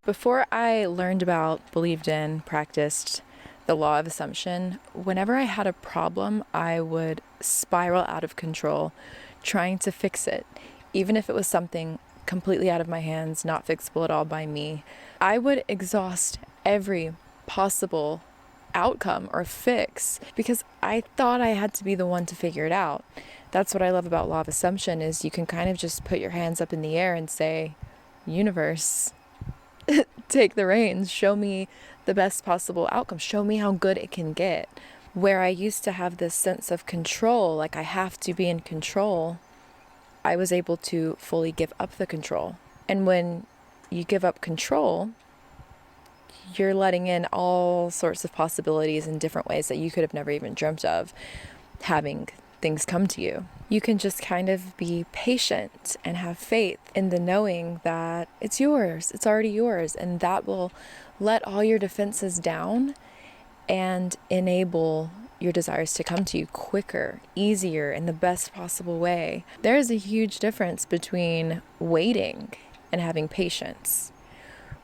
Before I learned about, believed in, practiced the law of assumption, whenever I had a problem, I would spiral out of control trying to fix it, even if it was something completely out of my hands, not fixable at all by me. I would exhaust every possible outcome or fix because I thought I had to be the one to figure it out. That's what I love about law of assumption is you can kind of just put your hands up in the air and say, universe, take the reins, show me the best possible outcome, show me how good it can get. Where I used to have this sense of control, like I have to be in control, I was able to fully give up the control. And when you give up control, you're letting in all sorts of possibilities in different ways that you could have never even dreamt of having things come to you. You can just kind of be patient and have faith in the knowing that it's yours, it's already yours, and that will let all your defenses down and enable your desires to come to you quicker, easier, in the best possible way. There is a huge difference between waiting and having patience.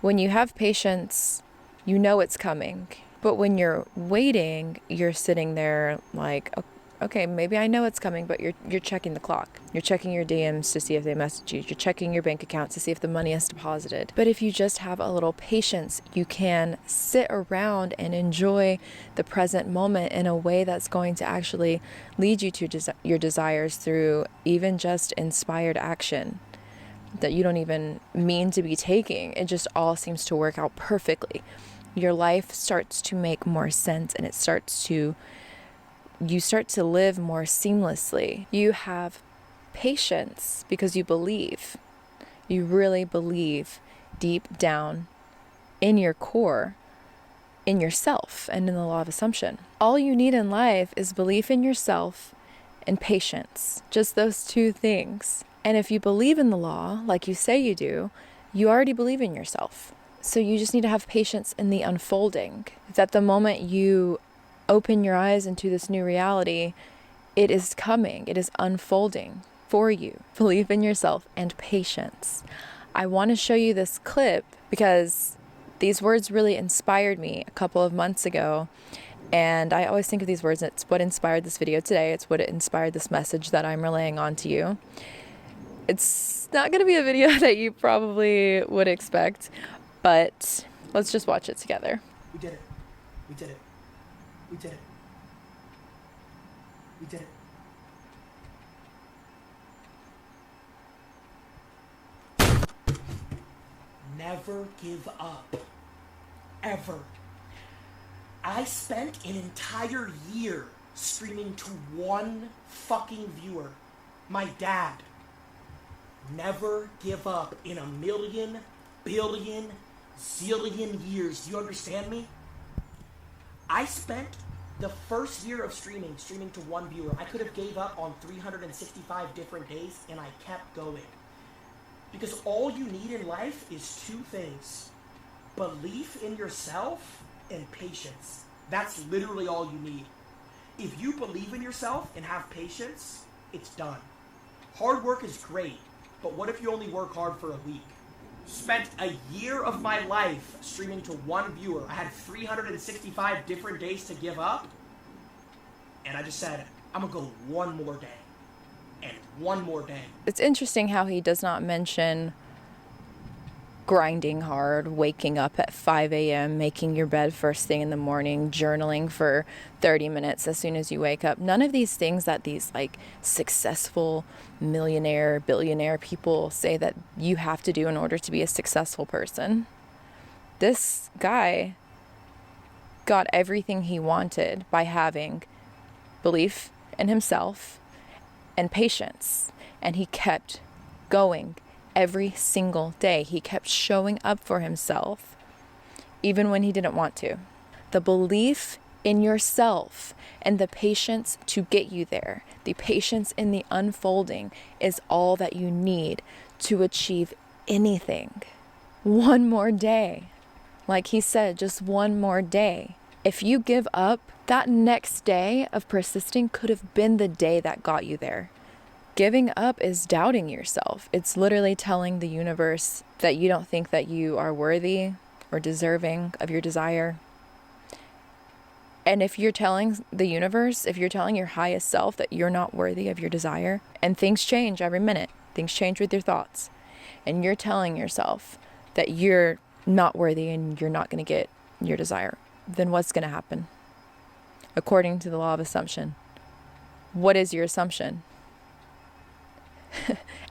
When you have patience, you know it's coming. But when you're waiting, you're sitting there like, okay, maybe I know it's coming, but you're checking the clock. You're checking your DMs to see if they message you. You're checking your bank account to see if the money is deposited. But if you just have a little patience, you can sit around and enjoy the present moment in a way that's going to actually lead you to your desires through even just inspired action that you don't even mean to be taking. It just all seems to work out perfectly. Your life starts to make more sense and you start to live more seamlessly. You have patience because you believe. You really believe deep down in your core, in yourself, and in the law of assumption. All you need in life is belief in yourself and patience. Just those two things. And if you believe in the law, like you say you do, you already believe in yourself. So you just need to have patience in the unfolding. That the moment you open your eyes into this new reality, it is coming, it is unfolding for you. Believe in yourself and patience. I want to show you this clip because these words really inspired me a couple of months ago. And I always think of these words, it's what inspired this video today. It's what inspired this message that I'm relaying on to you. It's not going to be a video that you probably would expect, but let's just watch it together. We did it. We did it. We did it. We did it. Never give up. Ever. I spent an entire year streaming to one fucking viewer. My dad. Never give up in a million, billion, zillion years. Do you understand me? I spent the first year of streaming to one viewer. I could have gave up on 365 different days, and I kept going. Because all you need in life is two things. Belief in yourself and patience. That's literally all you need. If you believe in yourself and have patience, it's done. Hard work is great, but what if you only work hard for a week? Spent a year of my life streaming to one viewer. I had 365 different days to give up. And I just said, I'm going to go one more day. And one more day. It's interesting how he does not mention grinding hard, waking up at 5 a.m., making your bed first thing in the morning, journaling for 30 minutes as soon as you wake up. None of these things that these like successful millionaire, billionaire people say that you have to do in order to be a successful person. This guy got everything he wanted by having belief in himself and patience, and he kept going. Every single day, he kept showing up for himself, even when he didn't want to. The belief in yourself and the patience to get you there, the patience in the unfolding is all that you need to achieve anything. One more day. Like he said, just one more day. If you give up, that next day of persisting could have been the day that got you there. Giving up is doubting yourself. It's literally telling the universe that you don't think that you are worthy or deserving of your desire. And if you're telling the universe, if you're telling your highest self that you're not worthy of your desire, and things change every minute, things change with your thoughts, and you're telling yourself that you're not worthy and you're not going to get your desire, then what's going to happen? According to the law of assumption, what is your assumption?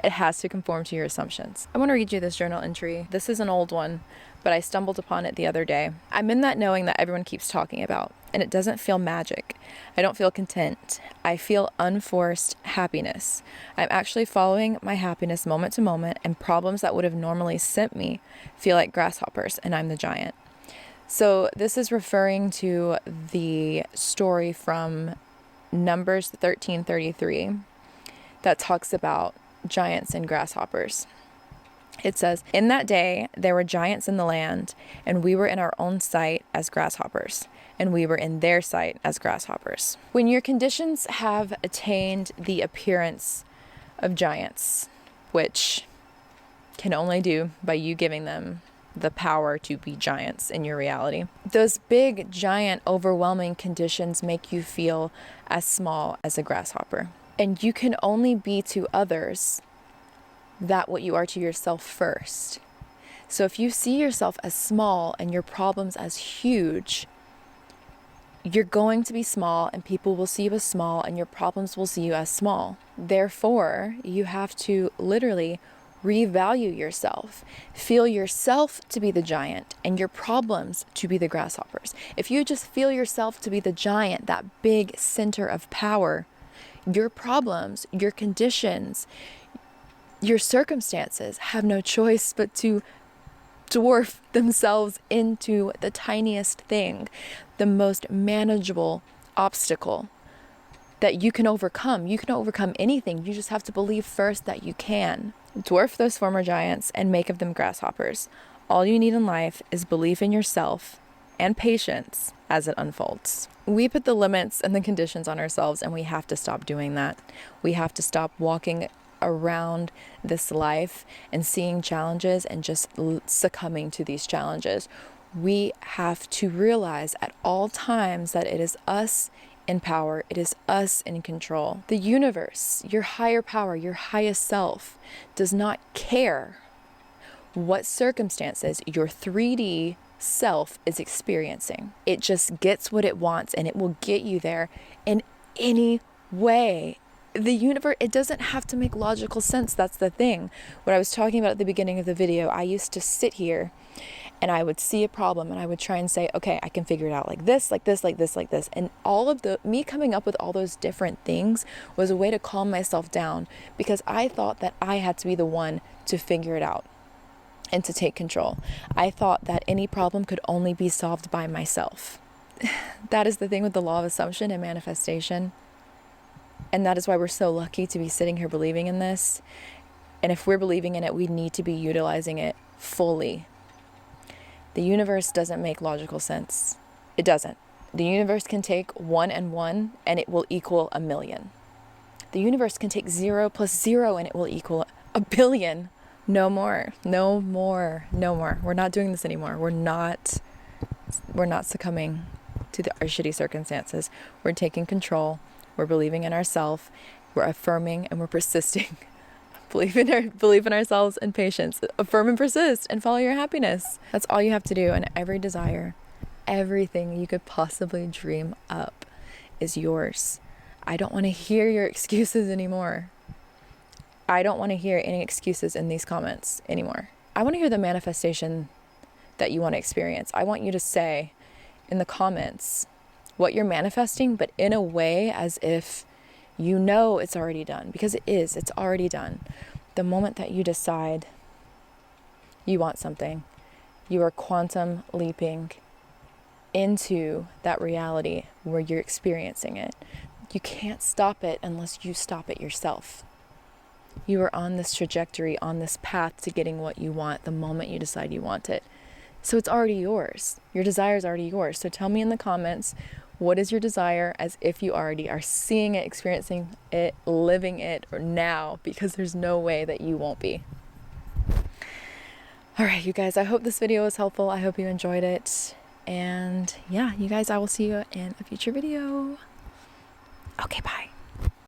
It has to conform to your assumptions. I want to read you this journal entry. This is an old one, but I stumbled upon it the other day. I'm in that knowing that everyone keeps talking about, and it doesn't feel magic. I don't feel content. I feel unforced happiness. I'm actually following my happiness moment to moment, and problems that would have normally sent me feel like grasshoppers, and I'm the giant. So this is referring to the story from Numbers 13:33 that talks about giants and grasshoppers. It says, "In that day there were giants in the land, and we were in our own sight as grasshoppers, and we were in their sight as grasshoppers." When your conditions have attained the appearance of giants, which can only do by you giving them the power to be giants in your reality, those big, giant, overwhelming conditions make you feel as small as a grasshopper. And you can only be to others that what you are to yourself first. So if you see yourself as small and your problems as huge, you're going to be small and people will see you as small and your problems will see you as small. Therefore, you have to literally revalue yourself. Feel yourself to be the giant and your problems to be the grasshoppers. If you just feel yourself to be the giant, that big center of power, your problems, your conditions, your circumstances have no choice but to dwarf themselves into the tiniest thing, the most manageable obstacle that you can overcome. You can overcome anything. You just have to believe first that you can. Dwarf those former giants and make of them grasshoppers. All you need in life is belief in yourself and patience as it unfolds. We put the limits and the conditions on ourselves, and we have to stop doing that. We have to stop walking around this life and seeing challenges and just succumbing to these challenges. We have to realize at all times that it is us in power. It is us in control. The universe, your higher power, your highest self, does not care what circumstances your 3D self is experiencing. It just gets what it wants, and it will get you there in any way. The universe, it doesn't have to make logical sense. That's the thing. What I was talking about at the beginning of the video, I used to sit here and I would see a problem and I would try and say, okay, I can figure it out like this, like this, like this, like this. And all of me coming up with all those different things was a way to calm myself down, because I thought that I had to be the one to figure it out and to take control. I thought that any problem could only be solved by myself. That is the thing with the law of assumption and manifestation. And that is why we're so lucky to be sitting here believing in this. And if we're believing in it, we need to be utilizing it fully. The universe doesn't make logical sense. It doesn't. The universe can take 1 and 1 and it will equal 1,000,000. The universe can take 0 plus 0 and it will equal 1,000,000,000. No more, no more, no more. We're not doing this anymore. We're not succumbing to our shitty circumstances. We're taking control. We're believing in ourselves. We're affirming and we're persisting. Believe in ourselves and patience. Affirm and persist and follow your happiness. That's all you have to do. And every desire, everything you could possibly dream up is yours. I don't want to hear your excuses anymore. I don't want to hear any excuses in these comments anymore. I want to hear the manifestation that you want to experience. I want you to say in the comments what you're manifesting, but in a way as if you know it's already done, because it is. It's already done. The moment that you decide you want something, you are quantum leaping into that reality where you're experiencing it. You can't stop it unless you stop it yourself. You are on this trajectory, on this path to getting what you want the moment you decide you want it. So it's already yours. Your desire is already yours. So tell me in the comments What is your desire, as if you already are seeing it, experiencing it, living it or now, because there's no way that you won't be. All right, you guys, I hope this video was helpful. I hope you enjoyed it. And yeah, you guys, I will see you in a future video. Okay, bye.